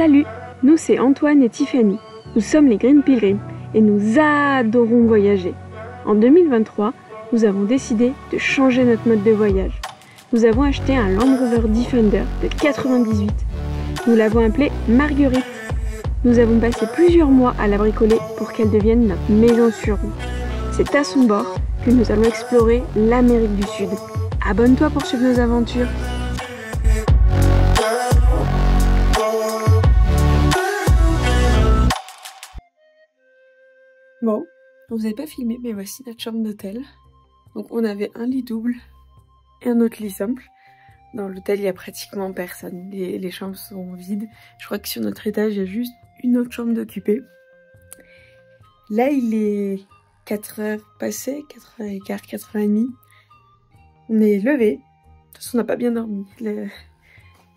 Salut, nous c'est Antoine et Tiffany. Nous sommes les Green Pilgrims et nous adorons voyager. En 2023, nous avons décidé de changer notre mode de voyage. Nous avons acheté un Land Rover Defender de 98. Nous l'avons appelé Marguerite. Nous avons passé plusieurs mois à la bricoler pour qu'elle devienne notre maison sur roue. C'est à son bord que nous allons explorer l'Amérique du Sud. Abonne-toi pour suivre nos aventures. Bon, on vous avait pas filmé, mais voici notre chambre d'hôtel. Donc on avait un lit double et un autre lit simple. Dans l'hôtel, il y a pratiquement personne. Les chambres sont vides. Je crois que sur notre étage, il y a juste une autre chambre d'occupée. Là, il est 4 heures passées, 4h15, 4h30. On est levé. De toute façon, on n'a pas bien dormi.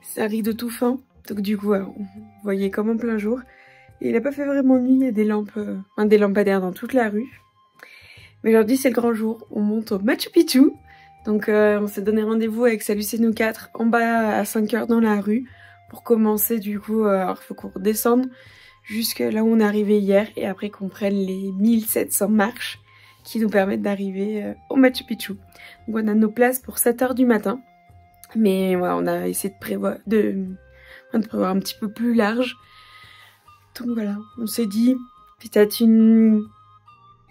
C'est un rideau tout fin. Donc du coup, on voyait comme en plein jour. Et il n'a pas fait vraiment nuit, il y a des lampes, des lampadaires dans toute la rue. Mais aujourd'hui c'est le grand jour, on monte au Machu Picchu. Donc on s'est donné rendez-vous avec Salut c'est nous 4 en bas à 5 heures dans la rue. Pour commencer du coup, alors il faut qu'on redescende jusque là où on est arrivé hier. Et après qu'on prenne les 1700 marches qui nous permettent d'arriver au Machu Picchu. Donc on a nos places pour 7 heures du matin. Mais voilà, on a essayé de prévoir un petit peu plus large. Donc voilà, on s'est dit peut-être une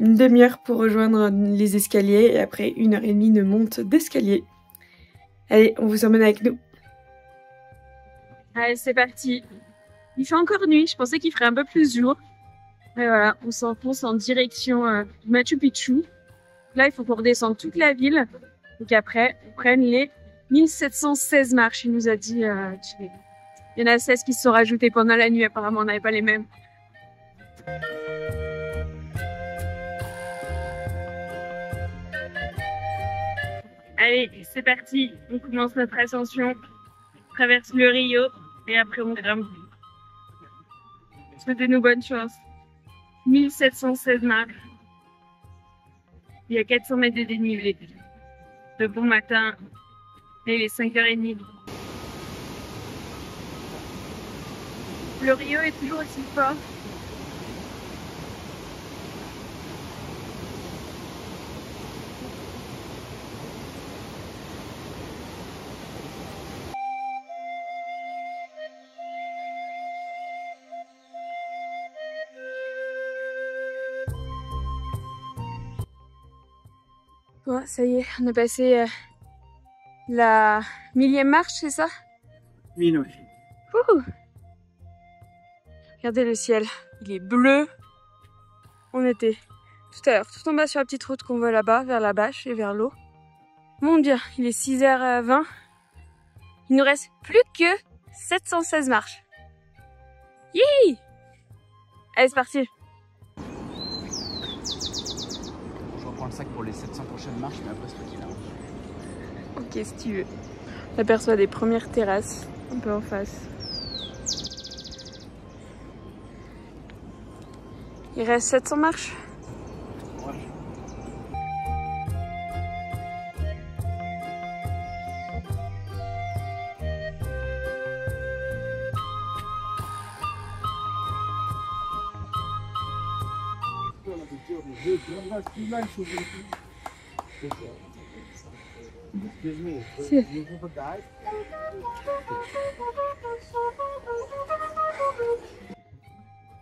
demi-heure pour rejoindre les escaliers et après 1h30 de monte d'escalier. Allez, on vous emmène avec nous. Allez, c'est parti. Il fait encore nuit, je pensais qu'il ferait un peu plus jour. Et voilà, on s'enfonce en direction du Machu Picchu. Là, il faut qu'on redescende toute la ville. Donc après, on prenne les 1716 marches, il nous a dit. Il y en a 16 qui se sont rajoutés pendant la nuit, apparemment on n'avait pas les mêmes. Allez, c'est parti, on commence notre ascension, on traverse le Rio et après on grimpe. Souhaitez-nous bonne chance. 1716 marches. Il y a 400 mètres de dénivelé. De bon matin, et il est 5h30. Le Rio est toujours aussi fort. Bon, ça y est, on a passé la 1000e marche, c'est ça? 1000, oui. Ouh. Regardez le ciel, il est bleu. On était tout à l'heure tout en bas sur la petite route qu'on voit là-bas, vers la bâche et vers l'eau. Mon Dieu, il est 6h20. Il nous reste plus que 716 marches. Yi! Allez, c'est parti. Je reprends le sac pour les 700 prochaines marches, mais après c'est toi qui l'as. Ok, si tu veux. On aperçoit des premières terrasses un peu en face. Il reste 700 marches. Ouais.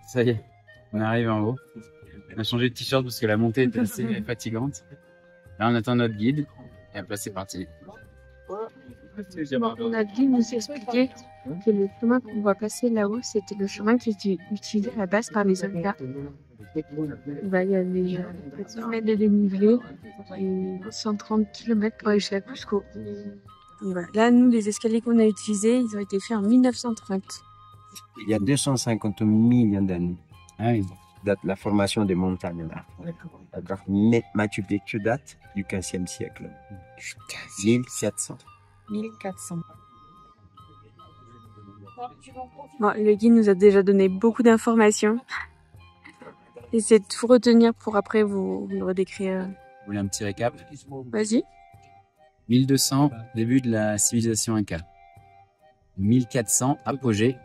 Ça y est, on arrive en haut. On a changé de t-shirt parce que la montée était assez fatigante. Là, on attend notre guide. Et après, c'est parti. Notre guide nous expliquait que le chemin qu'on va passer là-haut, c'était le chemin qui était utilisé à la base par les Incas. Il y a des 400 mètres de dénivelé et 130 km pour aller jusqu'à Cusco. Voilà. Là, nous, les escaliers qu'on a utilisés, ils ont été faits en 1930. Il y a 250 millions d'années. Ah oui. Date la formation des montagnes là. Machu Picchu date du 15e siècle. 1700. 1400. Bon, le guide nous a déjà donné beaucoup d'informations. Essayez de tout retenir pour après vous le redécrire. Vous voulez un petit récap? Vas-y. 1200, début de la civilisation Inca. 1400, apogée.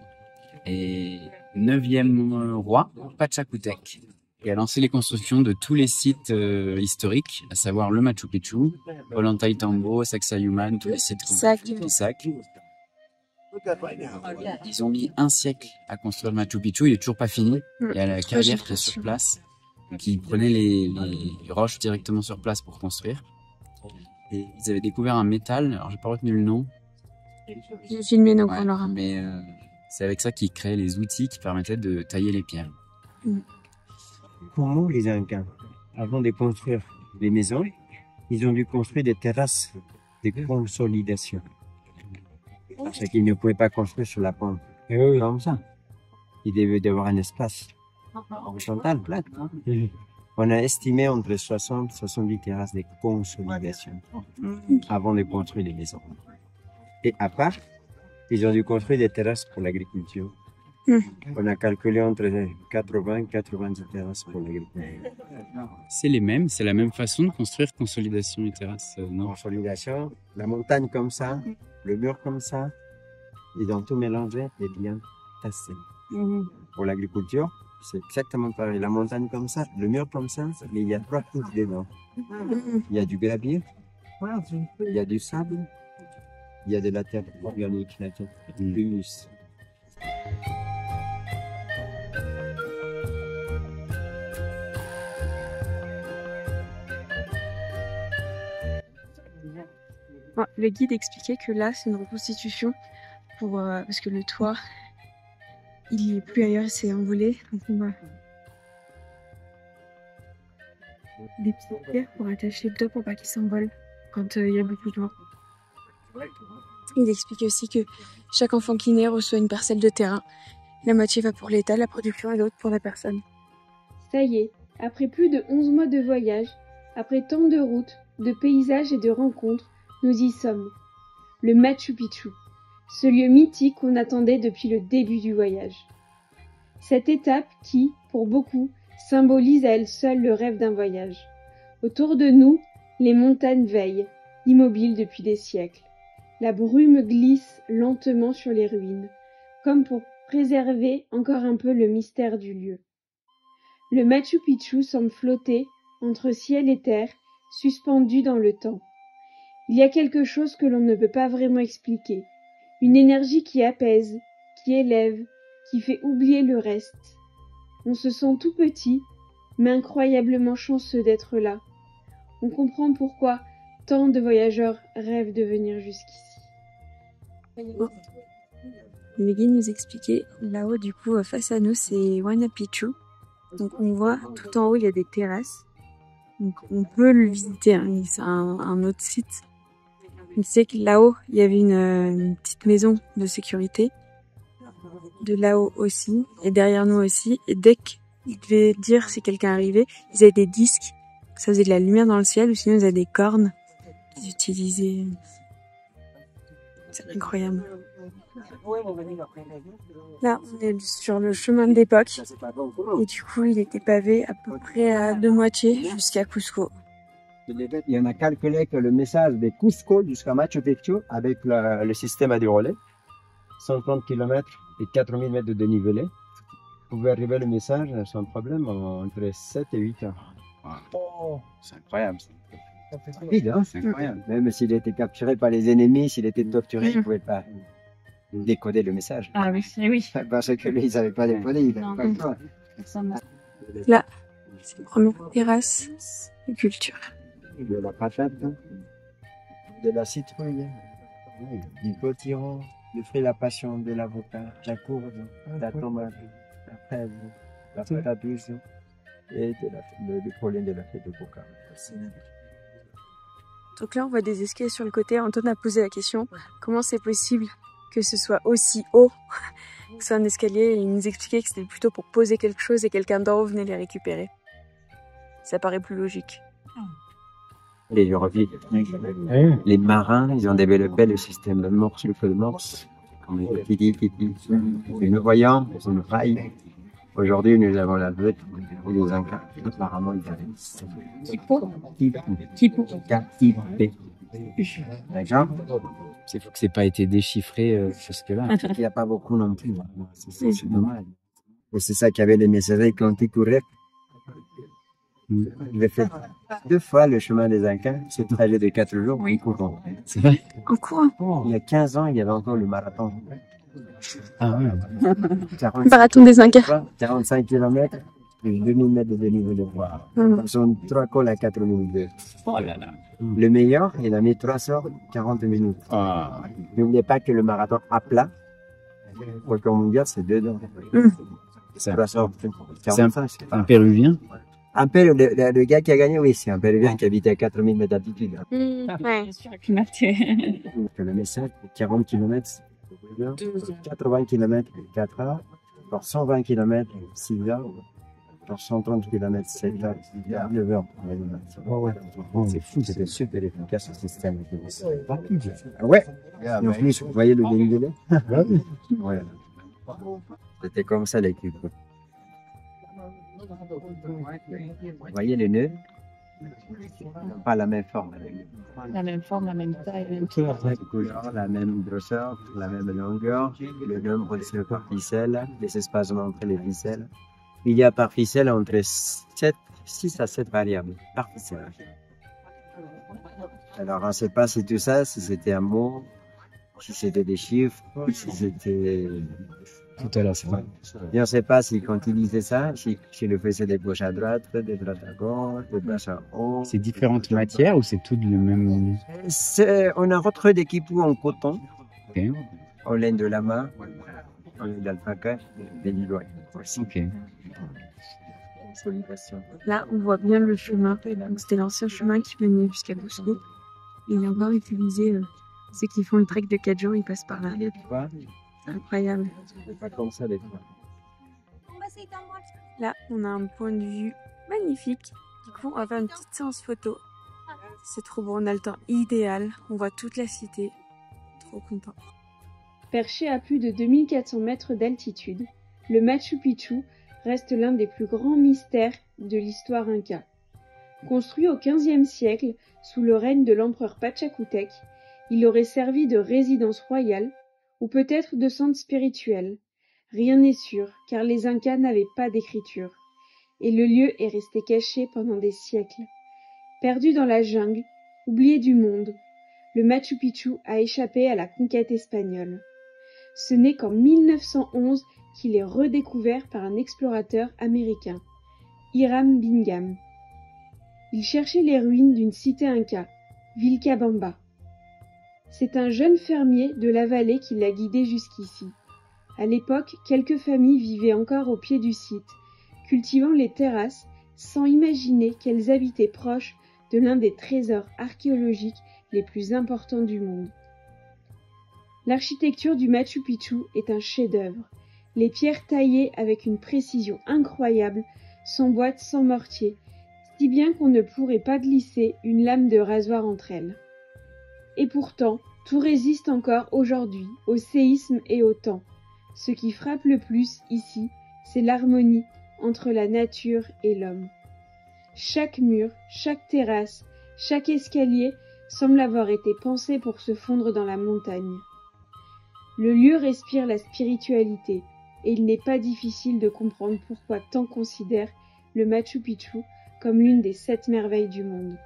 et 9e roi, Pachacutec, et a lancé les constructions de tous les sites historiques, à savoir le Machu Picchu, Ollantaytambo, Sacsayhuaman, tous les sites Pisac. Ils ont mis 1 siècle à construire le Machu Picchu, il est toujours pas fini. Il y a la carrière qui est sur place, qui prenait les roches directement sur place pour construire. Et ils avaient découvert un métal, alors j'ai pas retenu le nom. J'ai filmé donc Ouais, on l'aura. mais c'est avec ça qu'ils créaient les outils qui permettaient de tailler les pierres. Pour nous, les Incas, avant de construire les maisons, ils ont dû construire des terrasses de consolidation. Parce qu'ils ne pouvaient pas construire sur la pente comme ça. Ils devaient avoir un espace horizontal, plat. On a estimé entre 60 et 70 terrasses de consolidation avant de construire les maisons. Et à part, ils ont dû construire des terrasses pour l'agriculture. On a calculé entre 80 et 90 terrasses pour l'agriculture. C'est les mêmes, c'est la même façon de construire consolidation et terrasse, non? Consolidation, la montagne comme ça, le mur comme ça, ils ont tout mélangé et bien tassé. Pour l'agriculture, c'est exactement pareil. La montagne comme ça, le mur comme ça, mais il y a 3 couches dedans. Il y a du gravier, il y a du sable, il y a de la terre organique, la terre plus. Le guide expliquait que là, c'est une reconstitution pour, parce que le toit, il est plus ailleurs, il s'est envolé. Donc on va des petites pierres pour attacher le toit pour pas qu'il s'envole quand il y a beaucoup de vent. Il explique aussi que chaque enfant qui naît reçoit une parcelle de terrain. La moitié va pour l'État, la production, et l'autre pour la personne. Ça y est, après plus de 11 mois de voyage, après tant de routes, de paysages et de rencontres, nous y sommes. Le Machu Picchu, ce lieu mythique qu'on attendait depuis le début du voyage. Cette étape qui, pour beaucoup, symbolise à elle seule le rêve d'un voyage. Autour de nous, les montagnes veillent, immobiles depuis des siècles. La brume glisse lentement sur les ruines, comme pour préserver encore un peu le mystère du lieu. Le Machu Picchu semble flotter entre ciel et terre, suspendu dans le temps. Il y a quelque chose que l'on ne peut pas vraiment expliquer, une énergie qui apaise, qui élève, qui fait oublier le reste. On se sent tout petit, mais incroyablement chanceux d'être là. On comprend pourquoi tant de voyageurs rêvent de venir jusqu'ici. Le guide nous expliquait, là-haut du coup, face à nous, c'est Huayna Picchu. Donc on voit tout en haut, il y a des terrasses. Donc on peut le visiter, hein. C'est un autre site. Il sait que là-haut, il y avait une petite maison de sécurité. De là-haut aussi, et derrière nous aussi. Et dès qu'ils devaient dire si quelqu'un arrivait, ils avaient des disques. Ça faisait de la lumière dans le ciel, ou sinon ils avaient des cornes qu'ils utilisaient. C'est incroyable. Là, on est sur le chemin de l'époque. Et du coup, il était pavé à peu près à de moitié jusqu'à Cusco. Il y en a calculé que le message de Cusco jusqu'à Machu Picchu avec le système à du relais, 130 km et 4000 mètres de dénivelé, pouvait arriver le message sans problème entre 7 et 8 heures. Wow. C'est incroyable. C'est rapide, hein? C'est incroyable. Même s'il était capturé par les ennemis, s'il était torturé, il ne pouvait pas décoder le message. Ah oui, oui. Parce que lui, il ne savait pas décoder, il n'avait pas le choix. Là, c'est la première terrasse de culture. De la patate, de la citrouille, du potiron, du fruit de la passion, de l'avocat, la courge, la tomate, la fraise, la patate douce et du pollen de la fête de coca. Donc là, on voit des escaliers sur le côté. Antoine a posé la question, comment c'est possible que ce soit aussi haut, que ce soit un escalier, et il nous expliquait que c'était plutôt pour poser quelque chose et quelqu'un d'en haut venait les récupérer. Ça paraît plus logique. Les Eurovies, les marins, ils ont développé le système de morse, le feu de morse. Comme les petits, une voyante, une raille. Aujourd'hui, nous avons la bête et les Incas. Apparemment, ils avaient. Kipu. D'accord. C'est fou que c'est pas été déchiffré jusque-là. Il n'y a pas beaucoup non plus. C'est dommage. Et c'est ça qu'il y avait les messageries quand ils couraient. J'ai fait 2 fois le chemin des Incas, ce trajet de 4 jours, en courant. C'est vrai? En courant. Il y a 15 ans, il y avait encore le marathon. Ah ouais. 45 Marathon des Incas. 45 km, plus 2000 mètres de dénivelé. Ce sont 3 cols à 4002. Oh là là. Le meilleur, il a mis 3h40 minutes. Ah. N'oubliez pas que le marathon à plat, pour le mondial, c'est 2 heures. C'est 3h45. un Péruvien? Un peu, le gars qui a gagné, oui, c'est un Péruvien qui habite à 4000 mètres d'altitude. Ouais. Le message, 40 km, 80 km, 4 heures, alors 120 km, 6 heures, alors 130 km, 7 heures, 9 heures. C'est fou, c'était super efficace ce système. Ah ouais, et en plus, vous voyez le dénivelé? Ouais. C'était comme ça l'équipe. Vous voyez les nœuds? Pas la même forme. La même forme, la même taille, la même couleur, la même grosseur, la même longueur, le nombre de ficelles, les espaces entre les ficelles. Il y a par ficelle entre 6 à 7 variables par ficelle. Alors on ne sait pas si tout ça, si c'était un mot, si c'était des chiffres, si c'était... Tout à l'heure, c'est vrai. Je ne sais pas si quand il disait ça, si le faisait de gauche à droite, de droite à gauche, de bas à haut. C'est différentes matières ou c'est tout le même? On a retrouvé des quipous en coton, Ok. en laine de lama, en laine d'alpaca, des lilois. Ok. Là, on voit bien le chemin. Donc, c'était l'ancien chemin qui menait jusqu'à Cusco. Il est encore utilisé. Ceux qui font le trek de 4 jours, ils passent par là. Incroyable. C'est pas comme ça des fois. Là, on a un point de vue magnifique. Du coup, on va faire une petite séance photo. C'est trop beau, on a le temps idéal. On voit toute la cité. Trop content. Perché à plus de 2400 mètres d'altitude, le Machu Picchu reste l'un des plus grands mystères de l'histoire inca. Construit au XVe siècle sous le règne de l'empereur Pachacutec, il aurait servi de résidence royale ou peut-être de centre spirituel. Rien n'est sûr, car les Incas n'avaient pas d'écriture, et le lieu est resté caché pendant des siècles. Perdu dans la jungle, oublié du monde, le Machu Picchu a échappé à la conquête espagnole. Ce n'est qu'en 1911 qu'il est redécouvert par un explorateur américain, Hiram Bingham. Il cherchait les ruines d'une cité inca, Vilcabamba. C'est un jeune fermier de la vallée qui l'a guidé jusqu'ici. À l'époque, quelques familles vivaient encore au pied du site, cultivant les terrasses sans imaginer qu'elles habitaient proches de l'un des trésors archéologiques les plus importants du monde. L'architecture du Machu Picchu est un chef-d'œuvre. Les pierres taillées avec une précision incroyable s'emboîtent sans mortier, si bien qu'on ne pourrait pas glisser une lame de rasoir entre elles. Et pourtant, tout résiste encore aujourd'hui au séisme et au temps. Ce qui frappe le plus ici, c'est l'harmonie entre la nature et l'homme. Chaque mur, chaque terrasse, chaque escalier semble avoir été pensé pour se fondre dans la montagne. Le lieu respire la spiritualité, et il n'est pas difficile de comprendre pourquoi tant considèrent le Machu Picchu comme l'une des 7 merveilles du monde.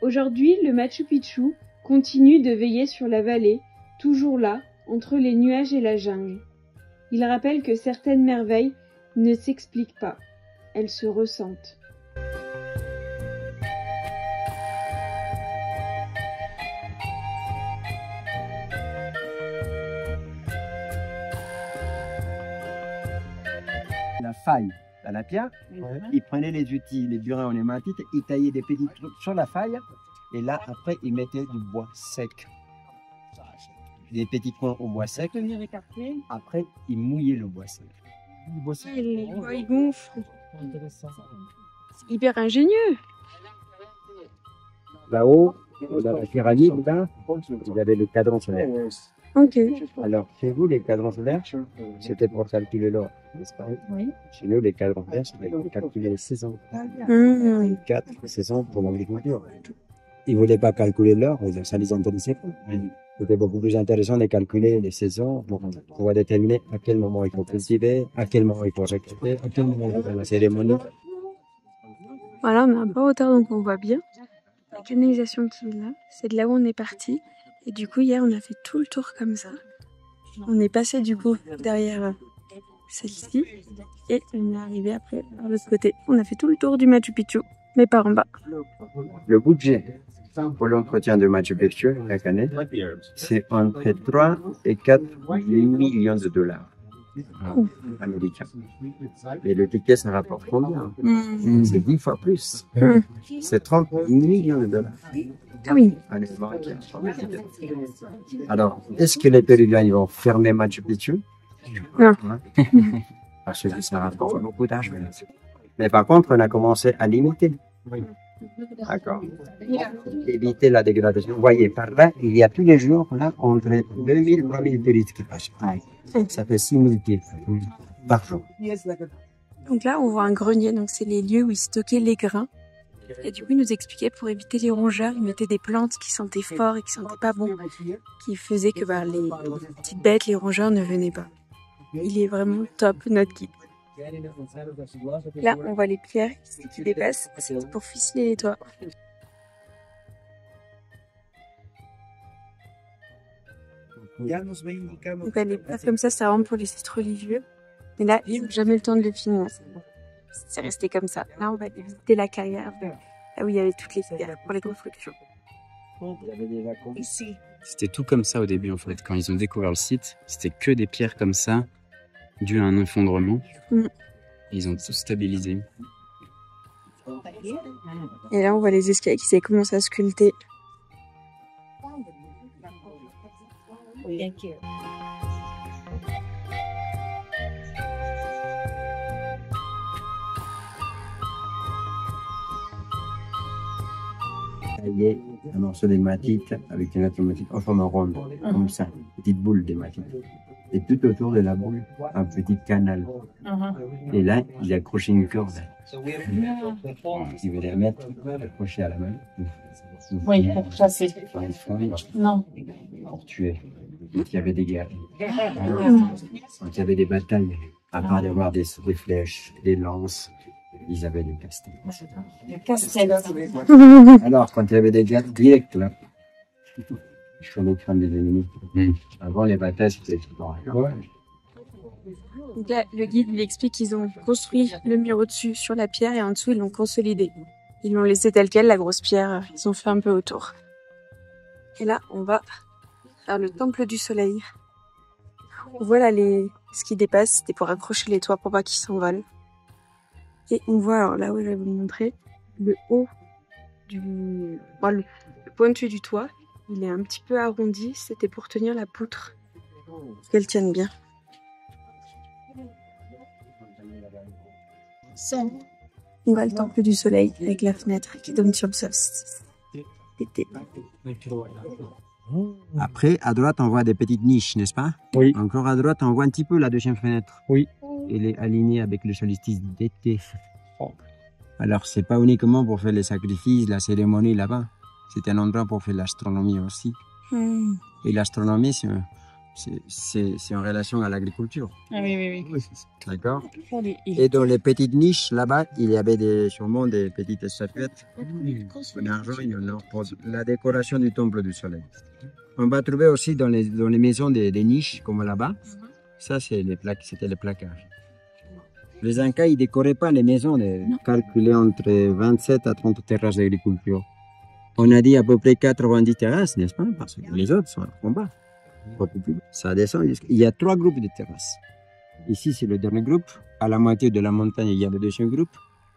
Aujourd'hui, le Machu Picchu continue de veiller sur la vallée, toujours là, entre les nuages et la jungle. Il rappelle que certaines merveilles ne s'expliquent pas, elles se ressentent. La faille à la pierre, il prenait les outils, les burins en hématite, il taillait des petits trucs sur la faille, et là, après, il mettait du bois sec. Des petits points au bois sec. Après, il mouillait le bois sec. Les bois, ils gonflent. C'est hyper ingénieux. Là-haut, dans la pyramide, là, il y avait le cadran solaire. Ok. Alors, chez vous, les cadrans solaires, c'était pour calculer l'or, n'est-ce pas? Oui. Chez nous, les cadrans solaires, c'était pour calculer les saisons. 4 saisons pour l'agriculture. ils ne voulaient pas calculer l'heure, ça les intéressait pas. C'était beaucoup plus intéressant de calculer les saisons pour pouvoir déterminer à quel moment il faut cultiver, à quel moment il faut récolter, à quel moment il faut faire la cérémonie. Voilà, on est un peu en retard donc on voit bien la canalisation qui est là. C'est de là où on est parti. Et du coup, hier, on a fait tout le tour comme ça. On est passé du coup derrière celle-ci et on est arrivé après par l'autre côté. On a fait tout le tour du Machu Picchu, mais par en bas. Le budget pour l'entretien de Machu Picchu chaque année, c'est entre 3 et 4 millions de dollars américains. Et le ticket, ça rapporte combien? C'est 10 fois plus. C'est 30 millions de dollars. Ah oui. Alors, est-ce que les Péruviens ils vont fermer Machu Picchu? Non. Parce que ça rapporte beaucoup d'argent. Mais par contre, on a commencé à limiter. D'accord. Éviter la dégradation. Vous voyez, par là, il y a tous les jours, là, entre 2000 et 3000 touristes qui passent. Ça fait 6000 pieds par jour. Donc là, on voit un grenier, donc c'est les lieux où ils stockaient les grains. Et du coup, il nous expliquait pour éviter les rongeurs, ils mettaient des plantes qui sentaient fort et qui sentaient pas bon, qui faisaient que les petites bêtes, les rongeurs ne venaient pas. Il est vraiment top, notre guide. Là, on voit les pierres qui dépassent, c'est pour ficeler les toits. Donc les pierres comme ça vraiment pour les cêtres religieux. Mais là, ils n'ont jamais eu le temps de le finir. C'est resté comme ça. Là, on va aller visiter la carrière, là où il y avait toutes les pierres pour les constructions. C'était tout comme ça au début en fait. Quand ils ont découvert le site, c'était que des pierres comme ça, dues à un effondrement. Ils ont tout stabilisé. Et là, on voit les escaliers qui commencent à sculpter. Tailler un morceau d'hématite avec une autre hématite en forme ronde, comme ça, une petite boule d'hématite. Et tout autour de la boule, un petit canal. Et là, il a accroché une corde. Il veut les mettre accrochés à la main. Oui, pour chasser. Non. Pour tuer. Quand il y avait des guerres. Quand il y avait des batailles, à part d'avoir des flèches, des lances, ils avaient des castels. Le castel. Alors, quand il y avait des guerres directes, là, je suis allé craindre des ennemis. Avant les batailles, c'était ouais. Donc là, le guide lui explique qu'ils ont construit le mur au-dessus sur la pierre et en dessous, ils l'ont consolidé. Ils l'ont laissé tel quel, la grosse pierre, ils ont fait un peu autour. Et là, on va vers le temple du soleil. On voit là ce qui dépasse, c'était pour accrocher les toits pour pas qu'ils s'envolent. Et on voit, alors là où je vais vous montrer, le haut le pointu du toit. Il est un petit peu arrondi, c'était pour tenir la poutre, pour qu'elle tienne bien. On voit le temple du soleil avec la fenêtre qui donne sur le solstice. Après, à droite, on voit des petites niches, n'est-ce pas? Oui. Encore à droite, on voit un petit peu la deuxième fenêtre. Oui. Elle est alignée avec le solstice d'été. Alors, c'est pas uniquement pour faire les sacrifices, la cérémonie là-bas. C'est un endroit pour faire l'astronomie aussi. Et l'astronomie, c'est en relation à l'agriculture. Ah oui. D'accord. Et dans les petites niches, là-bas, il y avait sûrement des petites statuettes en argent et en or pour la décoration du temple du soleil. On va trouver aussi dans les maisons des niches, comme là-bas. Ça, c'était les placages. Les Incas, ils décoraient pas les maisons, calculaient entre 27 à 30 terrasses d'agriculture. On a dit à peu près 90 terrasses, n'est-ce pas? Parce que les autres sont en bas. Ça descend. Il y a 3 groupes de terrasses. Ici, c'est le dernier groupe. À la moitié de la montagne, il y a le deuxième groupe.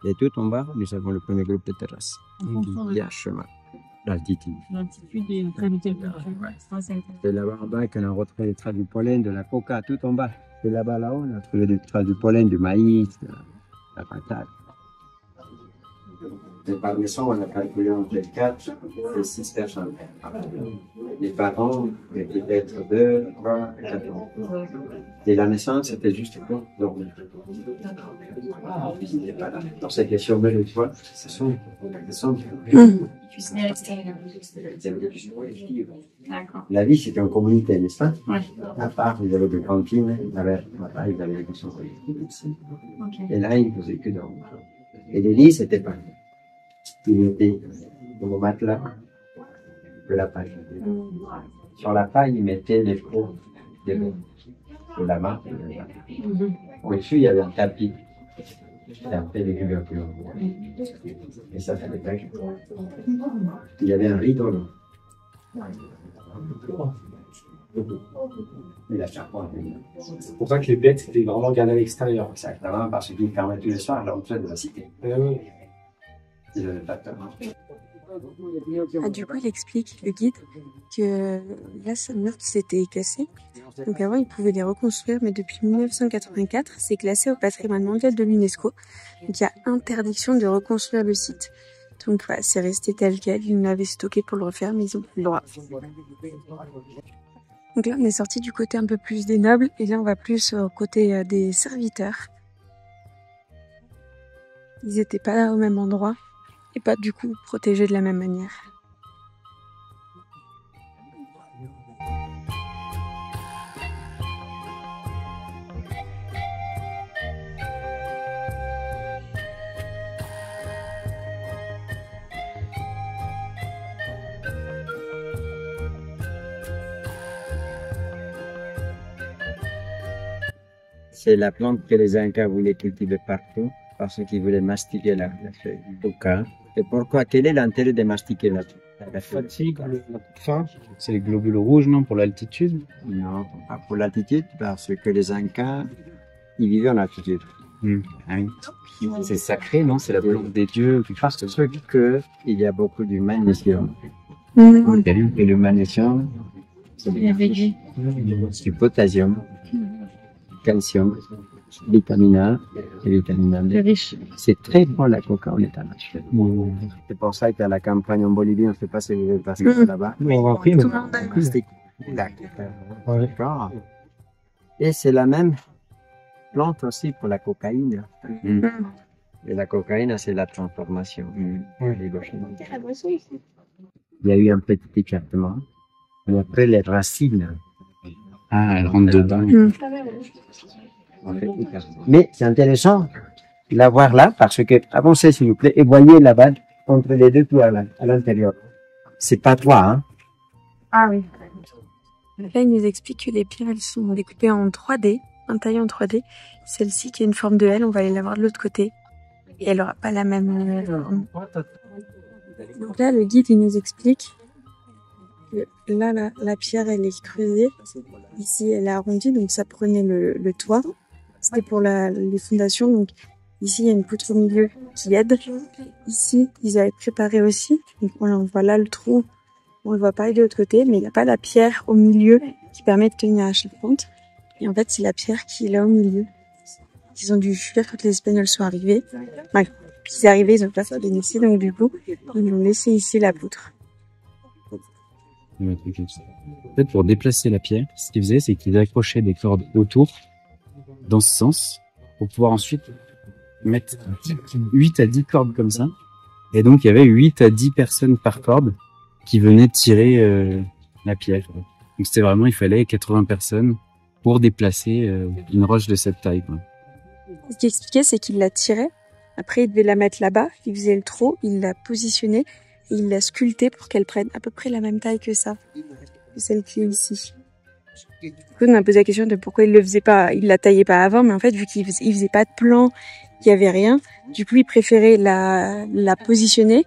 Et tout en bas, nous avons le premier groupe de terrasses. Il y a chemin, l'altitude. L'altitude et la gravité. C'est là-bas en bas qu'on a retrouvé les traces du pollen, de la coca, tout en bas. Et là-bas, là-haut, on a trouvé des traces du pollen, du maïs, de la patate. Et par maison, on a calculé entre 4 et 6 personnes. Les parents, peut-être 2, 3, 4. Et la naissance, c'était juste pour dormir. Ils n'étaient pas là. Donc, c'était sur le toit. Ce sont Cuisiner à l'extérieur. D'accord. La vie, c'était en communauté, n'est-ce pas? Oui. À part, ils avaient des cantines, ils avaient des cuissons collectives ici. Ok. Et là, ils ne faisaient que dormir. Et les lits, c'était pas. Ils mettaient au matelas de la paille. Sur la paille, ils mettaient les flots de la marque. Au-dessus, il y avait un tapis. Et après, les couvertures. Et ça fait des pages. Il y avait un rideau. Et la charpente. C'est pour ça que les bêtes étaient vraiment gardées à l'extérieur. Exactement, parce qu'ils fermaient tous les soirs à l'entrée de la cité. Oui. Ils n'avaient pas de peur. Ah, du coup, il explique, le guide, que là, sa meurtre s'était cassé. Donc avant, ils pouvaient les reconstruire, mais depuis 1984, c'est classé au patrimoine mondial de l'UNESCO. Donc il y a interdiction de reconstruire le site. Donc voilà, c'est resté tel quel. Ils l'avaient stocké pour le refaire, mais ils n'ont plus le droit. Donc là, on est sorti du côté un peu plus des nobles, et là, on va plus au côté des serviteurs. Ils n'étaient pas là au même endroit, et pas du coup protégés de la même manière. C'est la plante que les Incas voulaient cultiver partout parce qu'ils voulaient mastiquer la feuille. Pourquoi? Et pourquoi? Quel est l'intérêt de mastiquer la feuille? Fatigue, la faim. C'est les globules rouges, non, pour l'altitude? Non, pas pour l'altitude, parce que les Incas, ils vivaient en altitude. Ah oui. C'est sacré, non? C'est la plante des dieux. Parce qu'il y a beaucoup du magnésium. Ok. Et le magnésium, c'est du potassium, calcium, vitamine A et vitamine D. Riche. C'est très bon la coca en état naturel. C'est pour ça qu'à la campagne en Bolivie, on ne sait pas si vous êtes passé là-bas. On va pris, D'accord. Et c'est la même plante aussi pour la cocaïne. Et la cocaïne, c'est la transformation. Il y a eu un petit écartement. Et après, les racines. Ah, elle rentre dedans. Mais c'est intéressant de la voir là, parce que, avancez s'il vous plaît, et voyez là-bas, entre les deux toits à l'intérieur. C'est pas toi, hein? Ah oui. Là, il nous explique que les pierres, elles sont découpées en 3D, taillées en 3D. Celle-ci, qui a une forme de L, on va aller la voir de l'autre côté. Et elle aura pas la même forme. Donc là, le guide, il nous explique que là, la pierre, elle est creusée. Ici, elle est arrondie, donc ça prenait le toit. C'était pour les fondations. Donc ici, il y a une poutre au milieu qui aide. Ici, ils avaient préparé aussi. Donc on voit là le trou. On le voit pas de l'autre côté, mais il n'y a pas la pierre au milieu qui permet de tenir la charpente. Et en fait, c'est la pierre qui est là au milieu. Ils ont dû fuir quand les Espagnols sont arrivés. Enfin, puis ils arrivaient, ils ont pas fait ici, donc du coup, ils ont laissé ici la poutre. En fait, pour déplacer la pierre, ce qu'ils faisaient, c'est qu'ils accrochaient des cordes autour, dans ce sens, pour pouvoir ensuite mettre 8 à 10 cordes comme ça. Et donc, il y avait 8 à 10 personnes par corde qui venaient tirer la pierre. Donc, c'était vraiment, il fallait 80 personnes pour déplacer une roche de cette taille, quoi. Ce qu'il expliquait, c'est qu'il la tirait. Après, il devait la mettre là-bas. Il faisait le trou, il la positionnait et il l'a sculptée pour qu'elle prenne à peu près la même taille que ça, que celle qui est ici. Du coup, on a posé la question de pourquoi il le faisait pas, il la taillait pas avant, mais en fait, vu qu'il faisait pas de plan, qu'il y avait rien, du coup, il préférait la positionner,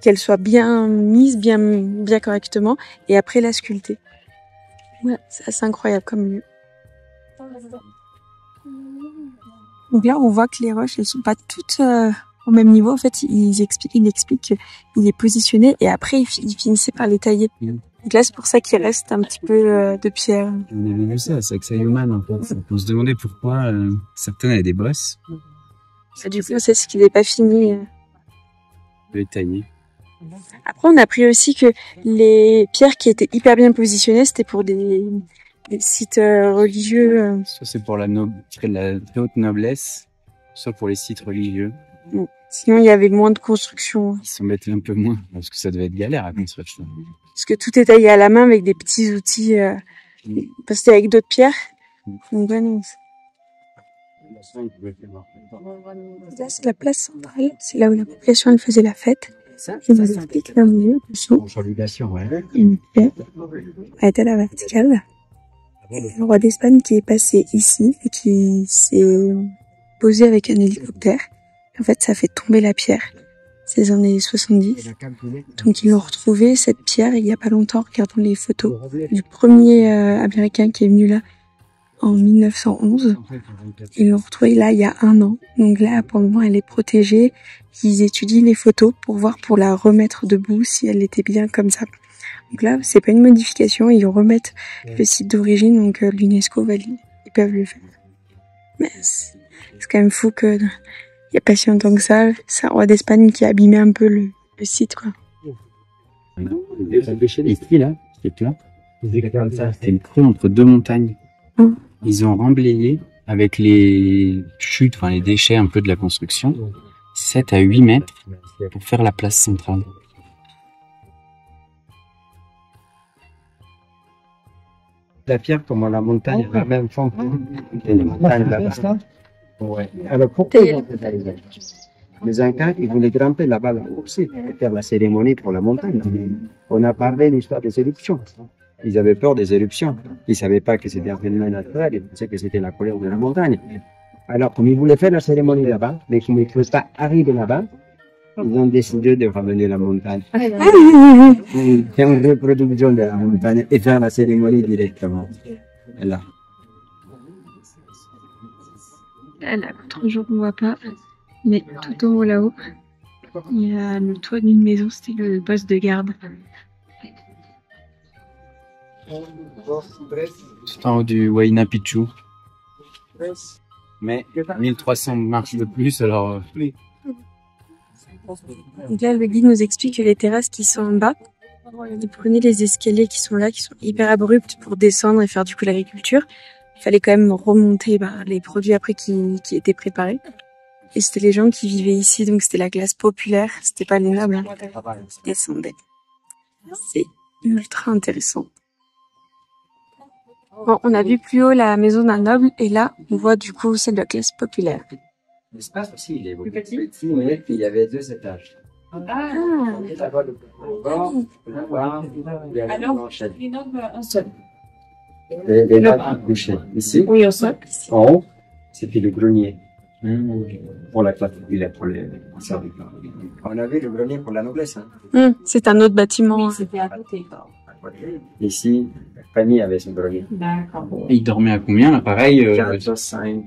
qu'elle soit bien mise, bien correctement, et après la sculpter. Ouais, c'est assez incroyable comme lieu. Donc là, on voit que les roches, elles sont pas toutes au même niveau. En fait, il explique qu'il est positionné et après, il finissait par les tailler. Donc là, c'est pour ça qu'il reste un petit peu de pierre. On avait vu ça à Sacsayhuman, en fait. On se demandait pourquoi certaines avaient des bosses. Du coup, c'est ce qu'il n'est pas fini. taillé. Après, on a appris aussi que les pierres qui étaient hyper bien positionnées, c'était pour des sites religieux. Soit c'est pour la très haute noblesse, soit pour les sites religieux. Bon. Sinon, il y avait moins de construction. Ils s'embêtaient un peu moins, parce que ça devait être galère à construire. Parce que tout est taillé à la main avec des petits outils. Parce que c'était avec d'autres pierres. Donc, ouais, non. Là, c'est la place centrale. C'est là où la population elle faisait la fête. Je vous explique là où est dessous. Consolidation, ouais. Une pierre. Elle était à la verticale. Le roi d'Espagne qui est passé ici et qui s'est posé avec un hélicoptère. En fait, ça fait tomber la pierre. C'est les années 70. Donc, ils l'ont retrouvé, cette pierre, il y a pas longtemps, regardons les photos du premier Américain qui est venu là en 1911. Ils l'ont retrouvée là il y a 1 an. Donc là, pour le moment, elle est protégée. Ils étudient les photos pour voir, pour la remettre debout, si elle était bien comme ça. Donc là, c'est pas une modification, ils remettent le site d'origine, donc l'UNESCO valide, ils peuvent le faire. Mais c'est quand même fou que il y a pas si longtemps que ça, c'est un roi d'Espagne qui a abîmé un peu le site, quoi. Ici, là, c'était une crue entre 2 montagnes. Ils ont remblayé avec les chutes, enfin les déchets un peu de la construction, 7 à 8 mètres pour faire la place centrale. La pierre, comme la montagne, la même forme que les montagnes là-bas. Ouais. Alors pourquoi ils ont fait ça, les Incas, ils voulaient grimper là-bas aussi, pour faire la cérémonie pour la montagne. On a parlé de l'histoire des éruptions. Ils avaient peur des éruptions. Ils savaient pas que c'était un phénomène naturel, ils pensaient que c'était la colère de la montagne. Alors, comme ils voulaient faire la cérémonie là-bas, mais comme ils ne pouvaient pas arriver là-bas, ils ont décidé de ramener la montagne. C'est une reproduction de la montagne et faire la cérémonie directement. Là. Là, contre-jour, on voit pas. Mais tout en haut là-haut, il y a le toit d'une maison, c'était le poste de garde. Tout en haut du Huayna Picchu. Mais 1300 marches de plus, alors... Donc là, le guide nous explique que les terrasses qui sont en bas, vous prenez les escaliers qui sont là, qui sont hyper abrupts pour descendre et faire du coup l'agriculture. Il fallait quand même remonter les produits après qui étaient préparés. Et c'était les gens qui vivaient ici, donc c'était la classe populaire, c'était pas les nobles qui descendaient. C'est ultra intéressant. Bon, on a vu plus haut la maison d'un noble, et là, on voit du coup celle de la classe populaire. L'espace aussi, il est beaucoup plus petit, mais il y avait 2 étages. Ah. Là-bas, le bord, là-bas, il y avait Les nobles, un seul. les nobles couchés. Ici, Oui, un seul. en haut, c'était le grenier. Pour la classe populaire, pour les serviteurs. On avait le grenier pour la noblesse. Hein. C'est un autre bâtiment. Oui, c'était à côté. Ici, la famille avait son grenier. D'accord. Et ils dormaient à combien, là, pareil 4, 5,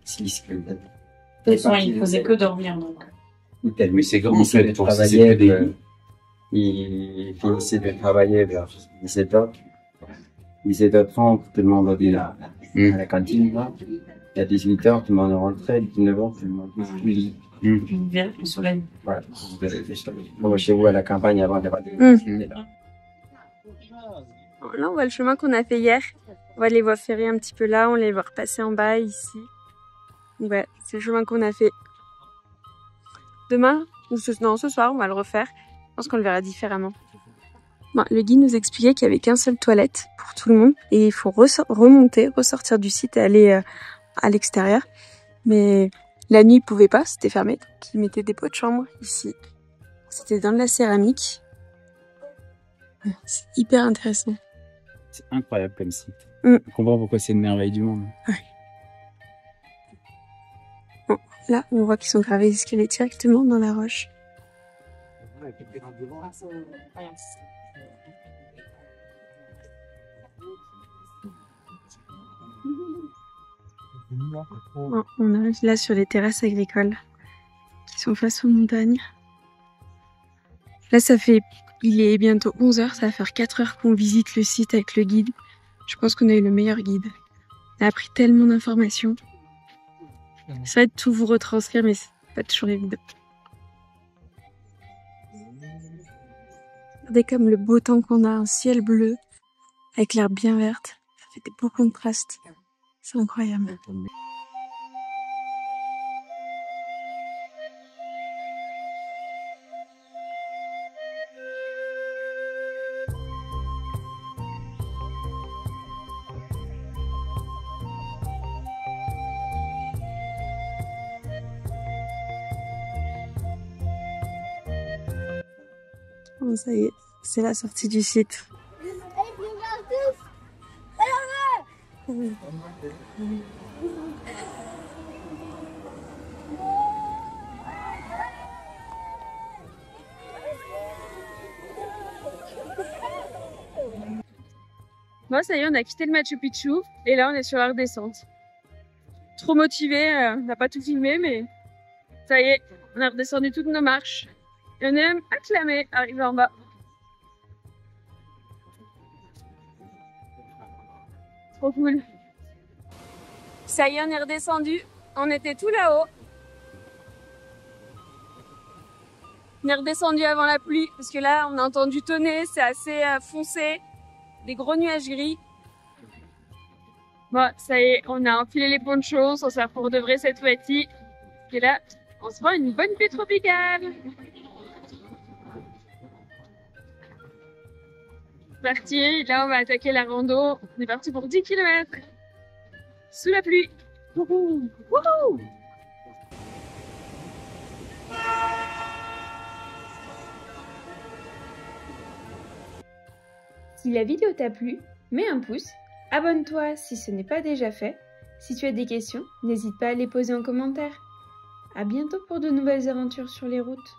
6, De toute façon, il faisait que dormir, donc. Mais c'est grand, en Ici, fait, ils pour travaillaient, des... ils finissaient de travailler vers 17h. 17h30, tout le monde était là, à la cantine, là. Et à 18h, tout le monde est rentré, 19h, tout le monde est Vers le soleil. Voilà. Bon, chez vous, à la campagne, avant d'avoir Là, on voit le chemin qu'on a fait hier. On va les voir ferrer un petit peu là, on les voit repasser en bas, ici. Ouais, c'est le chemin qu'on a fait. Demain, non, ce soir, on va le refaire. Je pense qu'on le verra différemment. Bon, le guide nous expliquait qu'il n'y avait qu'une seule toilette pour tout le monde. Et il faut remonter, ressortir du site et aller à l'extérieur. Mais la nuit, ils pouvaient pas, c'était fermé. Donc ils mettaient des pots de chambre ici. C'était dans de la céramique. C'est hyper intéressant. C'est incroyable comme site. On comprend pourquoi c'est une merveille du monde. Ouais. Bon, là, on voit qu'ils sont gravés les squelettes directement dans la roche. Bon, on arrive là sur les terrasses agricoles qui sont face aux montagnes. Là, il est bientôt 11h, ça va faire 4 heures qu'on visite le site avec le guide. Je pense qu'on a eu le meilleur guide. On a appris tellement d'informations. C'est vrai de tout vous retranscrire, mais c'est pas toujours évident. Regardez comme le beau temps qu'on a, un ciel bleu avec l'herbe bien verte. Ça fait des beaux contrastes. C'est incroyable. Bon, ça y est, c'est la sortie du site. Bon, ça y est, on a quitté le Machu Picchu et là on est sur la redescente. Trop motivé, on n'a pas tout filmé, mais ça y est, on a redescendu toutes nos marches. Et on est même acclamé, arrivé en bas. Trop cool. Ça y est, on est redescendu. On était tout là-haut. On est redescendu avant la pluie parce que là, on a entendu tonner, c'est assez foncé. Des gros nuages gris. Bon, ça y est, on a enfilé les ponchos, on sert pour de vrai cette fois-ci. Et là, on se prend une bonne pluie tropicale. Parti, là on va attaquer la rando. On est parti pour 10 km. Sous la pluie. Wouhou! Wouhou! Si la vidéo t'a plu, mets un pouce, abonne-toi si ce n'est pas déjà fait. Si tu as des questions, n'hésite pas à les poser en commentaire. À bientôt pour de nouvelles aventures sur les routes.